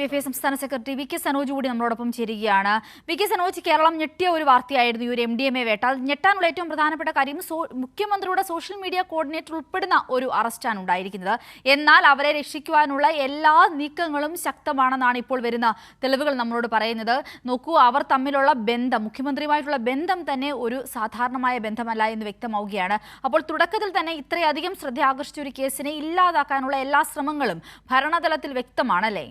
DYFI സംസ്ഥാന secretary V K Sanoj കൂടി നമ്മളോടൊപ്പം ചേരുകയാണ്. വി കെ സനോജ്, കേരളം ഞെട്ടിയ ഒരു വാർത്തയായിരുന്നു ഈ ഒരു MDMA വേട്ട. ഞെട്ടാനുള്ള ഏറ്റവും പ്രധാനപ്പെട്ട കാര്യം മുഖ്യമന്ത്രിയുടെ സോഷ്യൽ മീഡിയ കോർഡിനേറ്റർ ഉൾപ്പെടുന്ന ഒരു അറസ്റ്റാണ് ഉണ്ടായിരിക്കുന്നത്. എന്നാൽ അവരെ രക്ഷിക്കുവാനുള്ള എല്ലാ നീക്കങ്ങളും ശക്തമാണെന്നാണ് ഇപ്പോൾ വരുന്ന തെളിവുകൾ നമ്മളോട് പറയുന്നത്. നോക്കൂ, അവർ തമ്മിലുള്ള ബന്ധം, മുഖ്യമന്ത്രിയുമായിട്ടുള്ള ബന്ധം തന്നെ ഒരു സാധാരണമായ ബന്ധമല്ല എന്ന് വ്യക്തമാവുകയാണ്. അപ്പോൾ തുടക്കത്തിൽ തന്നെ ഇത്രയധികം ശ്രദ്ധ ആകർഷിച്ച ഒരു കേസിനെ ഇല്ലാതാക്കാനുള്ള എല്ലാ ശ്രമങ്ങളും ഭരണതലത്തിൽ വ്യക്തമാണല്ലേ?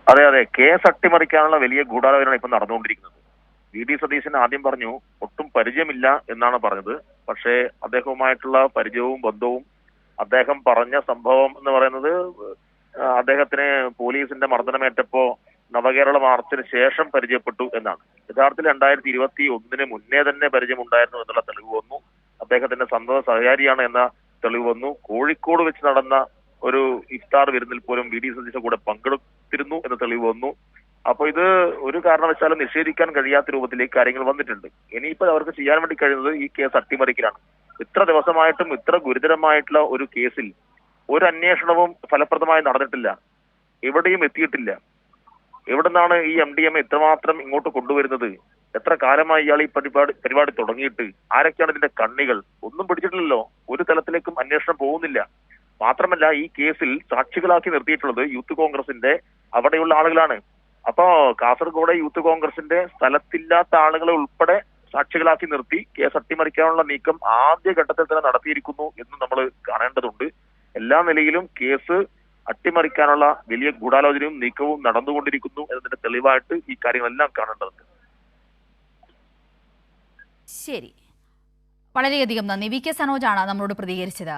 അതെ അതെ, കേസ് അട്ടിമറിക്കാനുള്ള വലിയ ഗൂഢാലോചനയാണ് ഇപ്പൊ നടന്നുകൊണ്ടിരിക്കുന്നത്. VD സതീശൻ ആദ്യം പറഞ്ഞു ഒട്ടും പരിചയമില്ല എന്നാണ് പറഞ്ഞത്. പക്ഷേ അദ്ദേഹവുമായിട്ടുള്ള പരിചയവും ബന്ധവും, അദ്ദേഹം പറഞ്ഞ സംഭവം എന്ന് പറയുന്നത് അദ്ദേഹത്തിന് പോലീസിന്റെ മർദ്ദനമേറ്റപ്പോ നവകേരള മാർച്ചിന് ശേഷം പരിചയപ്പെട്ടു എന്നാണ്. യഥാർത്ഥത്തിൽ 2021 മുന്നേ തന്നെ പരിചയമുണ്ടായിരുന്നു എന്നുള്ള തെളിവ് വന്നു. അദ്ദേഹത്തിന്റെ സന്തത സഹചാരിയാണ് എന്ന തെളിവ് വന്നു. കോഴിക്കോട് വെച്ച് നടന്ന ഒരു ഇഫ്താർ വിരുന്നിൽ പോലും VD സതീശൻ കൂടെ പങ്കെടുത്തിരുന്നു എന്ന തെളിവ് വന്നു. അപ്പൊ ഇത് ഒരു കാരണവശാലും നിഷേധിക്കാൻ കഴിയാത്ത രൂപത്തിലേക്ക് കാര്യങ്ങൾ വന്നിട്ടുണ്ട്. ഇനിയിപ്പോൾ അവർക്ക് ചെയ്യാൻ വേണ്ടി കഴിയുന്നത് ഈ കേസ് അട്ടിമറിക്കലാണ്. ഇത്ര ദിവസമായിട്ടും ഇത്ര ഗുരുതരമായിട്ടുള്ള ഒരു കേസിൽ ഒരു അന്വേഷണവും ഫലപ്രദമായി നടന്നിട്ടില്ല, എവിടെയും എത്തിയിട്ടില്ല. എവിടുന്നാണ് ഈ MDMA ഇത്രമാത്രം ഇങ്ങോട്ട് കൊണ്ടുവരുന്നത്? എത്ര കാലമായി ഇയാൾ ഈ പരിപാടി തുടങ്ങിയിട്ട്? ആരൊക്കെയാണ് ഇതിന്റെ കണ്ണികൾ? ഒന്നും പിടിച്ചിട്ടില്ലല്ലോ. ഒരു തലത്തിലേക്കും അന്വേഷണം പോകുന്നില്ല. മാത്രമല്ല, ഈ കേസിൽ സാക്ഷികളാക്കി നിർത്തിയിട്ടുള്ളത് യൂത്ത് കോൺഗ്രസിന്റെ അവിടെയുള്ള ആളുകളാണ്. അപ്പോ കാസർഗോഡ് യൂത്ത് കോൺഗ്രസിന്റെ സ്ഥലത്തില്ലാത്ത ആളുകളെ ഉൾപ്പെടെ സാക്ഷികളാക്കി നിർത്തി കേസ് അട്ടിമറിക്കാനുള്ള നീക്കം ആദ്യ ഘട്ടത്തിൽ തന്നെ നടത്തിയിരിക്കുന്നു എന്ന് നമ്മൾ കാണേണ്ടതുണ്ട്. എല്ലാ നിലയിലും കേസ് അട്ടിമറിക്കാനുള്ള വലിയ ഗൂഢാലോചനയും നീക്കവും നടന്നുകൊണ്ടിരിക്കുന്നു എന്നതിന്റെ തെളിവായിട്ട് ഈ കാര്യങ്ങളെല്ലാം കാണേണ്ടതുണ്ട്. ശരി, വളരെയധികം നന്ദി. വി കെ സനോജാണ് നമ്മളോട് പ്രതികരിച്ചത്.